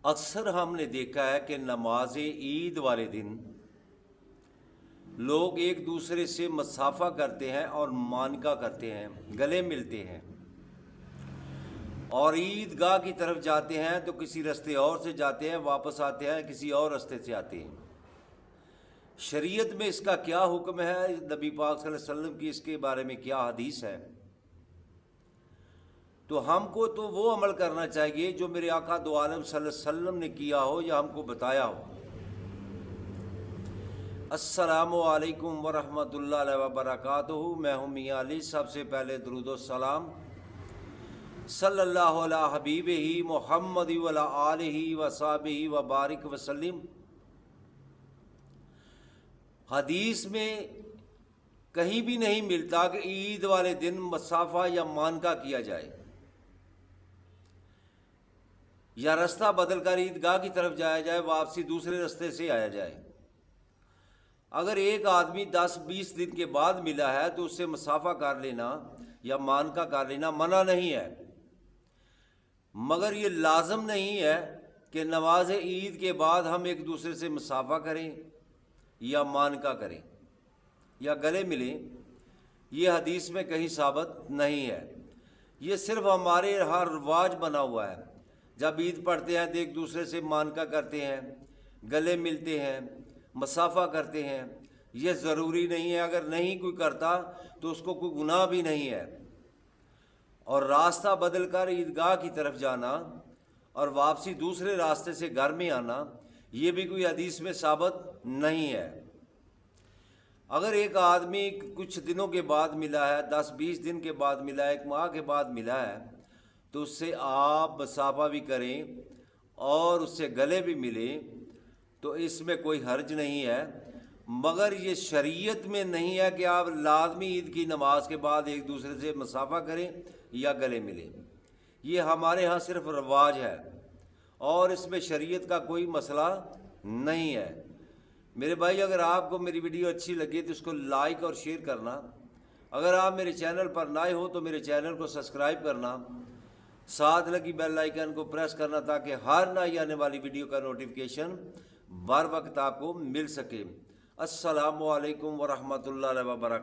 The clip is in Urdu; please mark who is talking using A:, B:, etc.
A: اکثر ہم نے دیکھا ہے کہ نماز عید والے دن لوگ ایک دوسرے سے مصافحہ کرتے ہیں اور مانکا کرتے ہیں، گلے ملتے ہیں، اور عید گاہ کی طرف جاتے ہیں تو کسی رستے اور سے جاتے ہیں، واپس آتے ہیں کسی اور رستے سے آتے ہیں۔ شریعت میں اس کا کیا حکم ہے؟ نبی پاک صلی اللہ علیہ وسلم کی اس کے بارے میں کیا حدیث ہے؟ تو ہم کو تو وہ عمل کرنا چاہیے جو میرے آقا دو عالم صلی اللہ علیہ وسلم نے کیا ہو یا ہم کو بتایا ہو۔ السلام علیکم ورحمۃ اللہ وبرکاتہ۔ میں ہوں میاں علی۔ سب سے پہلے درود و سلام صلی اللہ علیہ حبیب ہی محمد وعلی آلہ وصحبہ وبارک وسلم۔ حدیث میں کہیں بھی نہیں ملتا کہ عید والے دن مصافحہ یا مانکا کیا جائے یا رستہ بدل کر عیدگاہ کی طرف جایا جائے، واپسی دوسرے رستے سے آیا جائے۔ اگر ایک آدمی 10-20 دن کے بعد ملا ہے تو اس سے مصافحہ کر لینا یا مانکا کر لینا منع نہیں ہے، مگر یہ لازم نہیں ہے کہ نماز عید کے بعد ہم ایک دوسرے سے مصافحہ کریں یا مانکا کریں یا گلے ملیں۔ یہ حدیث میں کہیں ثابت نہیں ہے، یہ صرف ہمارے یہاں رواج بنا ہوا ہے۔ جب عید پڑھتے ہیں تو ایک دوسرے سے مانکا کرتے ہیں، گلے ملتے ہیں، مصافحہ کرتے ہیں۔ یہ ضروری نہیں ہے، اگر نہیں کوئی کرتا تو اس کو کوئی گناہ بھی نہیں ہے۔ اور راستہ بدل کر عیدگاہ کی طرف جانا اور واپسی دوسرے راستے سے گھر میں آنا، یہ بھی کوئی حدیث میں ثابت نہیں ہے۔ اگر ایک آدمی کچھ دنوں کے بعد ملا ہے، 10-20 دن کے بعد ملا ہے، 1 ماہ کے بعد ملا ہے، تو اس سے آپ مصافحہ بھی کریں اور اس سے گلے بھی ملیں تو اس میں کوئی حرج نہیں ہے، مگر یہ شریعت میں نہیں ہے کہ آپ لازمی عید کی نماز کے بعد ایک دوسرے سے مصافحہ کریں یا گلے ملیں۔ یہ ہمارے ہاں صرف رواج ہے اور اس میں شریعت کا کوئی مسئلہ نہیں ہے۔ میرے بھائی، اگر آپ کو میری ویڈیو اچھی لگے تو اس کو لائک اور شیئر کرنا۔ اگر آپ میرے چینل پر نئے ہو تو میرے چینل کو سبسکرائب کرنا، ساتھ لگی بیل آئیکن کو پریس کرنا تاکہ ہر نئی آنے والی ویڈیو کا نوٹیفیکیشن بر وقت آپ کو مل سکے۔ السلام علیکم ورحمۃ اللہ وبرکاتہ۔